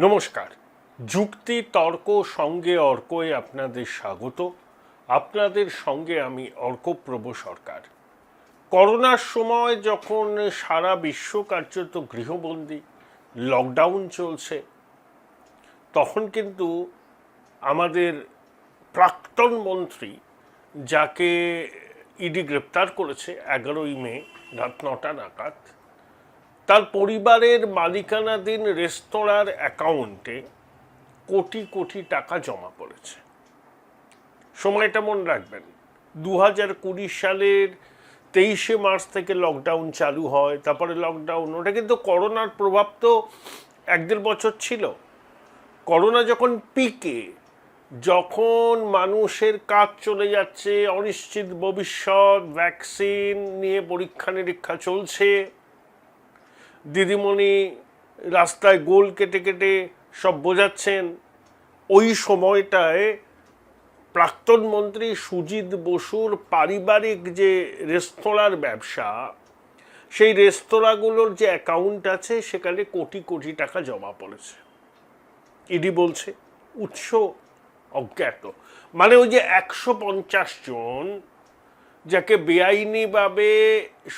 নমস্কার। যুক্তি তর্ক সঙ্গে অর্কয়ে আপনাদের স্বাগত। আপনাদের সঙ্গে আমি অর্কপ্রভ সরকার। করোনার সময় যখন সারা বিশ্ব কার্যত গৃহবন্দী, লকডাউন চলছে, তখন কিন্তু আমাদের প্রাক্তন মন্ত্রী, যাকে ইডি গ্রেপ্তার করেছে 11ই মে রাত 9টা নাগাদ, তার পরিবারের মালিকানাধীন রেস্তোরাঁর অ্যাকাউন্টে কোটি কোটি টাকা জমা পড়েছে। সময়টা মনে রাখবেন, 2020 সালের 23শে মার্চ থেকে লকডাউন চালু হয়। তারপরে লকডাউন, ওটা কিন্তু করোনার প্রভাব তো 1-1.5 বছর ছিল। করোনা যখন পিকে, যখন মানুষের কাজ চলে যাচ্ছে, অনিশ্চিত ভবিষ্যৎ, ভ্যাকসিন নিয়ে পরীক্ষা নিরীক্ষা চলছে, দিদিমণি রাস্তায় গোল কেটে কেটে সব বোঝাচ্ছেন, ওই সময়টায় প্রাক্তন মন্ত্রী সুজিত বসুর পারিবারিক যে রেস্তোরাঁর ব্যবসা, সেই রেস্তোরাঁগুলোর যে অ্যাকাউন্ট আছে সেখানে কোটি কোটি টাকা জমা পড়েছে। ইডি বলছে, উৎস অজ্ঞাত। মানে ওই যে 150 জন যাকে বেআইনিভাবে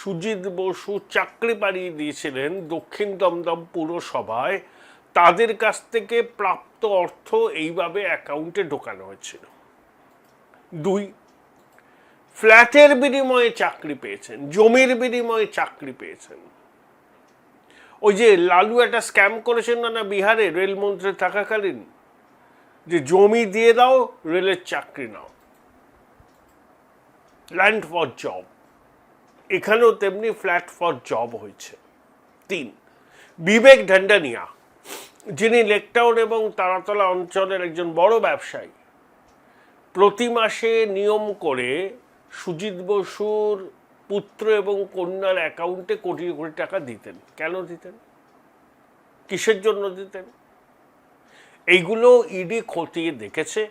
সুজিত বসু চাকরি পাড়িয়ে দিয়েছিলেন দক্ষিণ দমদম পুরসভায়, তাদের কাছ থেকে প্রাপ্ত অর্থ এইভাবে অ্যাকাউন্টে ঢোকানো হয়েছিল। 2, ফ্ল্যাটের বিনিময়ে চাকরি পেয়েছেন, জমির বিনিময়ে চাকরি পেয়েছেন। ওই যে লালু একটা স্ক্যাম করেছেন না বিহারে রেলমন্ত্রী থাকাকালীন, যে জমি দিয়ে দাও, রেলের চাকরি নাও, ল্যান্ড ফর জব। এখানেও তেমনি ফ্ল্যাট ফর জব হয়েছে। 3, বিবেক ঢান্ডানিয়া, যিনি লেকটাউন এবং তারাতলা অঞ্চলের একজন বড় ব্যবসায়ী, প্রতি মাসে নিয়ম করে সুজিত বসুর পুত্র এবং কন্যার অ্যাকাউন্টে কোটি কোটি টাকা দিতেন। কেন দিতেন? কিসের জন্য দিতেন? এইগুলো ইডি খতিয়ে দেখেছে।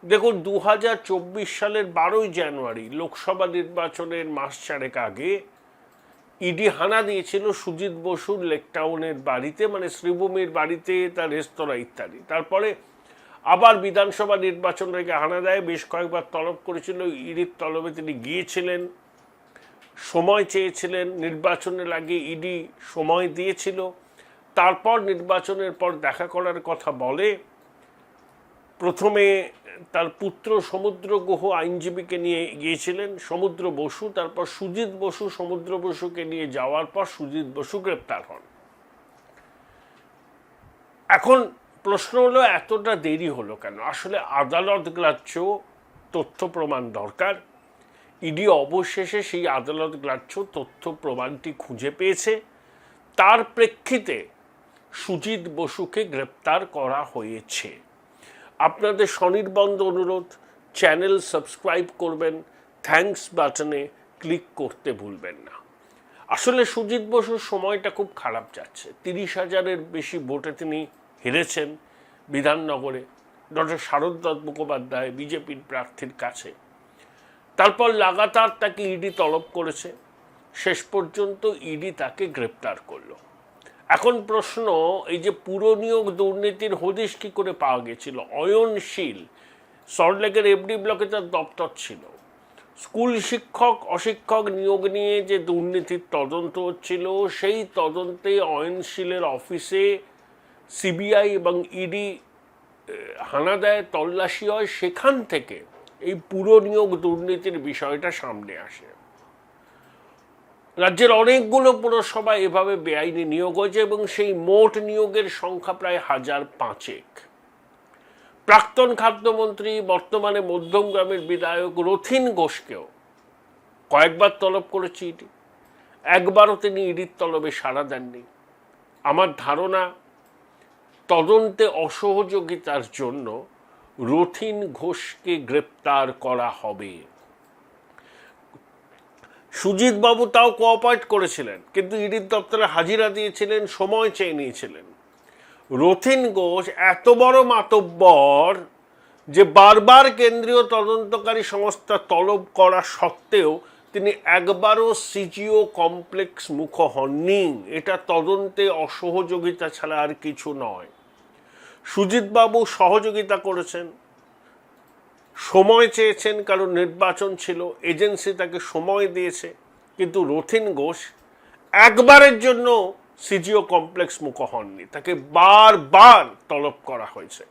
দেখুন, 2024 সালের 12ই জানুয়ারি লোকসভা নির্বাচনের মাস চারেক আগে ইডি হানা দিয়েছিল সুজিত বসুর লেকটাউনের বাড়িতে, মানে শ্রীভূমির বাড়িতে, তার রেস্তোরাঁ ইত্যাদি। তারপরে আবার বিধানসভা নির্বাচন রেখে হানা দেয়, বেশ কয়েকবার তলব করেছিল। ইডির তলবে তিনি গিয়েছিলেন, সময় চেয়েছিলেন, নির্বাচনের আগে ইডি সময় দিয়েছিল। তারপর নির্বাচনের পর দেখা করার কথা বলে। প্রথমে তার পুত্র সমুদ্র গুহ আইনজীবীকে নিয়ে গিয়েছিলেন, সমুদ্র বসু। তারপর সুজিত বসু সমুদ্র বসুকে নিয়ে যাওয়ার পর সুজিত বসু গ্রেপ্তার হন। এখন প্রশ্ন হলো, এতটা দেরি হলো কেন? আসলে আদালত গ্রাহ্য তথ্য প্রমাণ দরকার। ইডি অবশেষে সেই আদালত গ্রাহ্য তথ্য প্রমাণটি খুঁজে পেয়েছে। তার প্রেক্ষিতে সুজিত বসুকে গ্রেপ্তার করা হয়েছে। আপনাদের স্বনির্বন্ধ অনুরোধ, চ্যানেল সাবস্ক্রাইব করবেন, থ্যাঙ্কস বাটনে ক্লিক করতে ভুলবেন না। আসলে সুজিত বসুর সময়টা খুব খারাপ যাচ্ছে। 30,000-এর বেশি ভোটে তিনি হেরেছেন বিধাননগরে ডক্টর শারদ মুখোপাধ্যায় বিজেপির প্রার্থীর কাছে। তারপর লাগাতার তাকে ইডি তলব করেছে, শেষ পর্যন্ত ইডি তাকে গ্রেপ্তার করলো। এখন প্রশ্ন, এই যে পুরনিয়োগ দুর্নীতির হদিশ কী করে পাওয়া গেছিল? অয়নশীল সল্টলেকের এফডি ব্লকে তার দপ্তর ছিল। স্কুল শিক্ষক অশিক্ষক নিয়োগ নিয়ে যে দুর্নীতির তদন্ত হচ্ছিল, সেই তদন্তে অয়নশীলের অফিসে সিবিআই এবং ইডি হানা দেয়, তল্লাশি হয়। সেখান থেকে এই পুরনিয়োগ দুর্নীতির বিষয়টা সামনে আসে। রাজ্যের অনেকগুলো পুরসভা এভাবে বেআইনি নিয়োগ হয়েছে এবং সেই মোট নিয়োগের সংখ্যা প্রায় 1,500। প্রাক্তন খাদ্যমন্ত্রী, বর্তমানে মধ্যমগ্রামের বিধায়ক রথিন ঘোষকেও কয়েকবার তলব করেছে ইডি, একবারও তিনি ইডির তলবে সাড়া দেননি। আমার ধারণা, তদন্তে অসহযোগিতার জন্য রথিন ঘোষকে গ্রেপ্তার করা হবে। সুজিত বাবু তাও কোঅপারেট করেছিলেন, কিন্তু ইডির দপ্তরে হাজিরা দিয়েছিলেন, সময় চেয়ে নিয়েছিলেন। রথিন ঘোষ এত বড় মাতব্বর যে বারবার কেন্দ্রীয় তদন্তকারী সংস্থা তলব করা সত্ত্বেও তিনি একবারও সিজিও কমপ্লেক্স মুখ হননি। এটা তদন্তে অসহযোগিতা ছাড়া আর কিছু নয়। সুজিতবাবু সহযোগিতা করেছেন, সময় চেয়েছেন, কারণ নির্বাচন ছিল, এজেন্সি তাকে সময় দিয়েছে, কিন্তু রথীন ঘোষ একবারের জন্য সিজিও কমপ্লেক্স মুখ হননি, তাকে বারবার তলব করা হয়েছে।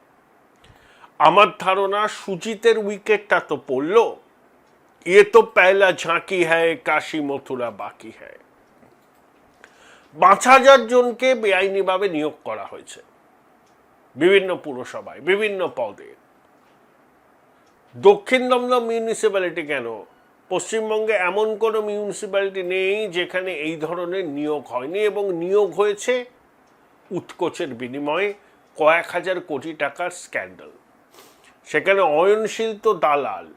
আমার ধারণা সুজিতের উইকেটটা তো পড়ল, এ তো পহলা ঝাঁকি হ্যায়, কাশী মথুরা বাকি হ্যায়। ৫,০০০ জনকে বেআইনিভাবে নিয়োগ করা হয়েছে বিভিন্ন পুরসভায় বিভিন্ন পদে। দক্ষিণ দমদম মিউনিসিপ্যালিটি কেন, পশ্চিমবঙ্গে এমন কোনো মিউনিসিপ্যালিটি নেই যেখানে এই ধরনের নিয়োগ হয়নি, এবং নিয়োগ হয়েছে উৎকোচের বিনিময়ে কয়েক হাজার কোটি টাকার স্ক্যান্ডাল। সেখানে অয়নশীল তো দালাল,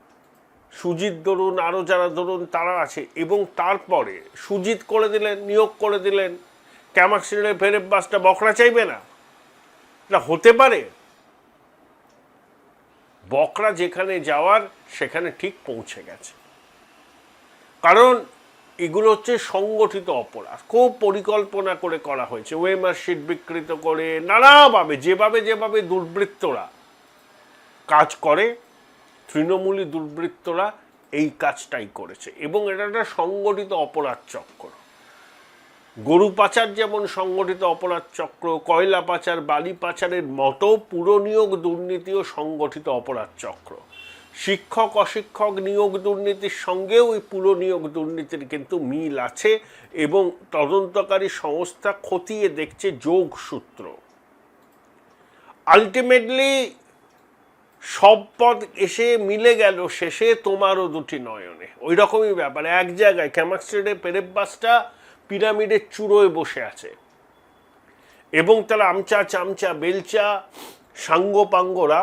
সুজিত ধরুন, আরও যারা ধরুন তারা আছে, এবং তারপরে সুজিত করে দিলেন, নিয়োগ করে দিলেন, ক্যামাক্সিডের ফেরেব বাসটা বকরা চাইবে না? এটা হতে পারে? বকরা যেখানে যাওয়ার সেখানে ঠিক পৌঁছে গেছে, কারণ এগুলো হচ্ছে সংগঠিত অপরাধ, খুব পরিকল্পনা করে করা হয়েছে, ওয়েমার শিট বিকৃত করে নানাভাবে, যেভাবে যেভাবে দুর্বৃত্তরা কাজ করে, তৃণমূলী দুর্বৃত্তরা এই কাজটাই করেছে, এবং এটা একটা সংগঠিত অপরাধ চক্র। গরু পাচার যেমন সংগঠিত অপরাধ চক্র, কয়লা পাচার, বালি পাচারের মতো পুরনিয়োগ দুর্নীতিও সংগঠিত অপরাধ চক্র। শিক্ষক অশিক্ষক নিয়োগ দুর্নীতির সঙ্গেও ওই পুরনিয়োগ দুর্নীতির কিন্তু মিল আছে, এবং তদন্তকারী সংস্থা খতিয়ে দেখছে যোগসূত্র। আলটিমেটলি সব পদ এসে মিলে গেল শেষে তোমারও দুটি নয়নে, ওই রকমই ব্যাপার। এক জায়গায় ক্যামাক্সিডে পেরেব বাসটা পিরামিডের চূড়োয় বসে আছে, এবং তারা আমচা চামচা বেলচা সাঙ্গপাঙ্গরা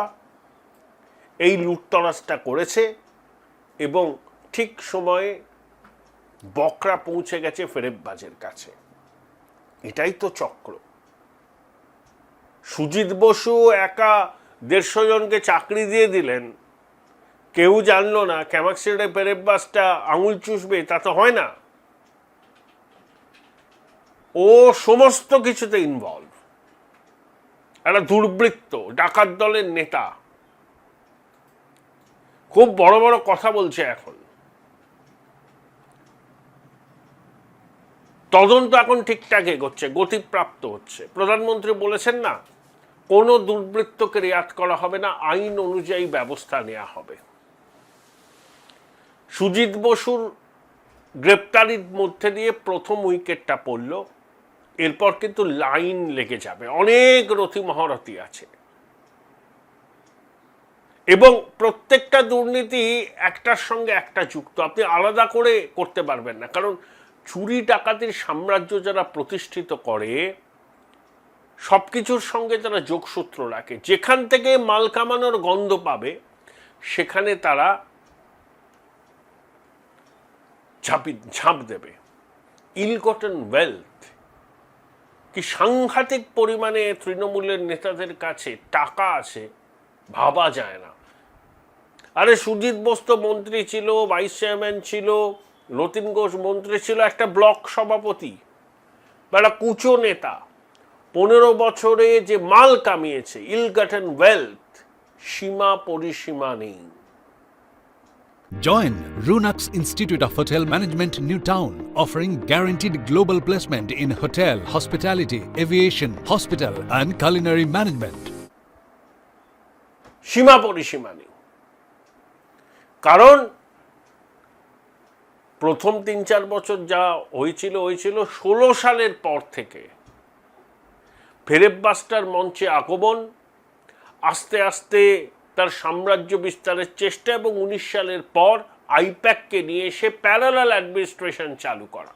এই লুটতরাজটা করেছে, এবং ঠিক সময়ে বকরা পৌঁছে গেছে ফেরেববাজের কাছে। এটাই তো চক্র। সুজিত বসু একা ১৫০ জনকে চাকরি দিয়ে দিলেন, কেউ জানলো না ক্যামাক্সিডে পেরেব বাসটা আঙুল চুষবে, তা তো হয় না। ও সমস্ত কিছুতে ইনভলভ, একটা দুর্বৃত্ত, ডাকাত দলের নেতা, খুব বড় বড় কথা বলছে এখন। তদন্ত এখন ঠিকঠাক এগোচ্ছে, গতিপ্রাপ্ত হচ্ছে। প্রধানমন্ত্রী বলেছেন না, কোনো দুর্বৃত্তকে রেয়াত করা হবে না, আইন অনুযায়ী ব্যবস্থা নেওয়া হবে। সুজিত বসুর গ্রেপ্তারির মধ্যে দিয়ে প্রথম উইকেটটা পড়ল, এরপর কিন্তু লাইন লেগে যাবে, অনেক রথী মহারথী আছে, এবং প্রত্যেকটা দুর্নীতি একটার সঙ্গে একটা যুক্ত, আপনি আলাদা করে করতে পারবেন না। কারণ চুরি ডাকাতির সাম্রাজ্য যারা প্রতিষ্ঠিত করে, সব কিছুর সঙ্গে যারা যোগসূত্র রাখে, যেখান থেকে মাল কামানোর গন্ধ পাবে সেখানে তারা ঝাঁপ দেবে। ইল গটেন ওয়েলথ কি সাংঘাতিক পরিমাণে তৃণমূলের নেতাদের কাছে টাকা আছে, ভাবা যায় না। আরে সুজিত বোস তো মন্ত্রী ছিল, ভাইস চেয়ারম্যান ছিল, রথীন ঘোষ মন্ত্রী ছিল, একটা ব্লক সভাপতি বা একটা কুচো নেতা, ১৫ বছরে যে মাল কামিয়েছে, ইল গটেন ওয়েলথ, সীমা পরিসীমা নেই। Join Runux Institute of Hotel Management, New Town, offering guaranteed global placement in hotel, hospitality, aviation, hospital and culinary management. সীমা পরিসীমা নেই, কারণ প্রথম ৩-৪ বছর যা হয়েছিল ১৬ সালের পর থেকে ফেরেব বাসটার মঞ্চে আগমন, আস্তে আস্তে তার সাম্রাজ্য বিস্তারের চেষ্টা, এবং ১৯ সালের পর আইপ্যাককে নিয়ে এসে প্যারালাল অ্যাডমিনিস্ট্রেশন চালু করা,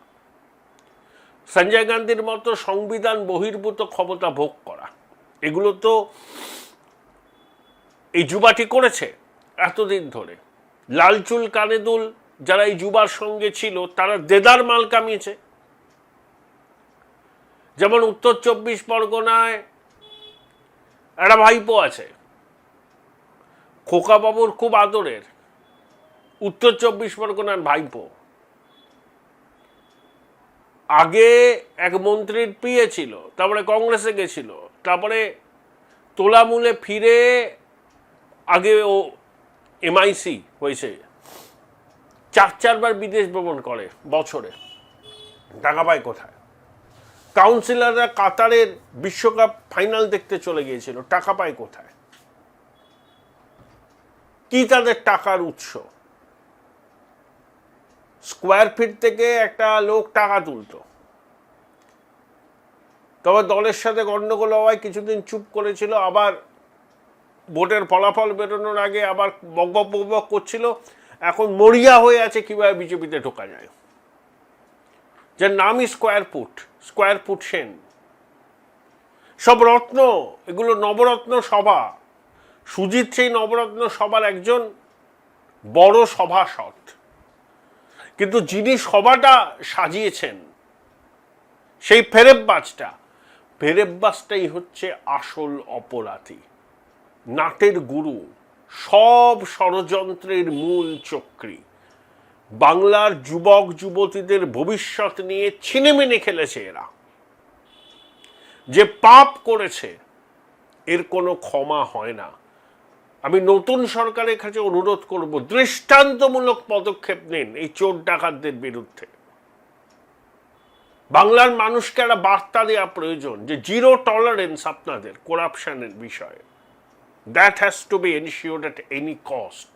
সঞ্জয় গান্ধীর মতো সংবিধান বহির্ভূত ক্ষমতা ভোগ করা, এগুলো তো এই যুবাটি করেছে এতদিন ধরে। লালচুল কানেদুল যারা এই যুবার সঙ্গে ছিল, তারা দেদার মাল কামিয়েছে। যেমন উত্তর ২৪ পরগনায় একটা ভাইপো আছে, খোকাবাবুর খুব আদরের, উত্তর ২৪ পরগনার ভাইপো, আগে এক মন্ত্রীর পিএ ছিল, তারপরে কংগ্রেসে গেছিল, তারপরে তোলামূলে ফিরে আগে ও MIC হয়েছে, 4-4বার বিদেশ ভ্রমণ করে বছরে, টাকা পায় কোথায়? কাউন্সিলররা কাতারের বিশ্বকাপ ফাইনাল দেখতে চলে গিয়েছিল, টাকা পায় কোথায়? কি তাদের টাকার উৎস? স্কোয়ার ফিট থেকে একটা লোক টাকা তুলতো, তবে দলের সাথে গন্ডগোল হওয়ায় কিছুদিন চুপ করেছিল, আবার ভোটের ফলাফল বেরোনোর আগে আবার বকবক বকবক করছিল, এখন মরিয়া হয়ে আছে কিভাবে বিজেপিতে ঢোকা যায়, যার নামই স্কোয়ার ফুট সেন। সব রত্ন, এগুলো নবরত্ন সভা। সুজিত সেই নবরত্ন সভার একজন বড় সভাসদ, কিন্তু যিনি সভাটা সাজিয়েছেন সেই ফেরেববাজটাই হচ্ছে আসল অপরাধী, নাটের গুরু, সব ষড়যন্ত্রের মূল চক্রী। বাংলার যুবক যুবতীদের ভবিষ্যৎ নিয়ে ছিনেমিনে খেলেছে এরা। যে পাপ করেছে এর কোনো ক্ষমা হয় না। আমি নতুন সরকারের কাছে অনুরোধ করব, দৃষ্টান্তমূলক পদক্ষেপ নিন এই চোর ডাকাতদের বিরুদ্ধে। বাংলার মানুষকে একটা বার্তা দেওয়া প্রয়োজন যে জিরো টলারেন্স আপনাদের করাপশনের বিষয়ে। That has to B ensured at any cost.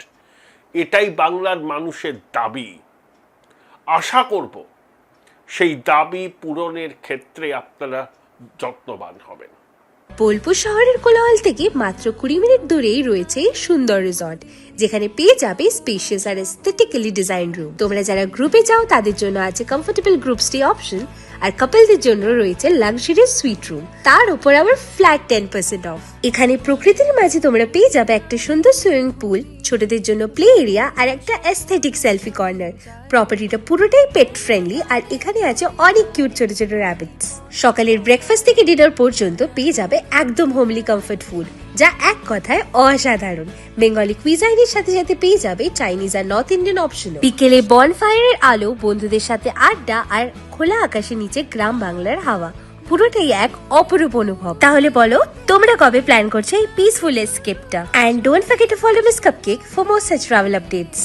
এটাই বাংলার মানুষের দাবি। আশা করব সেই দাবি পূরণের ক্ষেত্রে আপনারা যত্নবান হবেন। বোলপুর শহরের কোলাহল থেকে মাত্র 20 মিনিট দূরেই রয়েছে সুন্দর রিসর্ট, যেখানে পেয়ে যাবে স্পেশিয়াস আর এস্থেটিক্যালি ডিজাইন রুম। তোমরা যারা গ্রুপে যাও তাদের জন্য আছে কমফোর্টেবল গ্রুপ স্টে অপশন, আর কাপলদের জন্য রয়েছে লাক্সারিয়াস সুইট রুম, তার উপর আবার ফ্ল্যাট 10% অফ। এখানে প্রকৃতির মাঝে তোমরা পেয়ে যাবে একটা সুন্দর সুইমিং পুল, ছোটদের জন্য প্লে এরিয়া আর একটা এস্থেটিক সেলফি কর্নার। প্রপার্টিটা পুরোটাই পেট ফ্রেন্ডলি, আর এখানে আছে অনেক কিউট ছোট ছোট র্যাবিটস। সকালের ব্রেকফাস্ট থেকে ডিনার পর্যন্ত পেয়ে যাবে একদম হোমলি কমফর্ট ফুড, যা এক কথায় অসাধারণ। বেঙ্গলি কুইজাইনের সাথে সাথে পেয়ে যাবে চাইনিজ আর নর্থ ইন্ডিয়ান অপশন। বিকেলে বনফায়ারের আলো, বন্ধুদের সাথে আড্ডা আর খোলা আকাশের নিচে গ্রাম বাংলার হাওয়া, পুরোটাই এক অপরূপ অনুভব। তাহলে বলো তোমরা কবে প্ল্যান করছো এই পিসফুল এসকেপটা? And don't forget to follow Miss Cupcake for more such travel updates.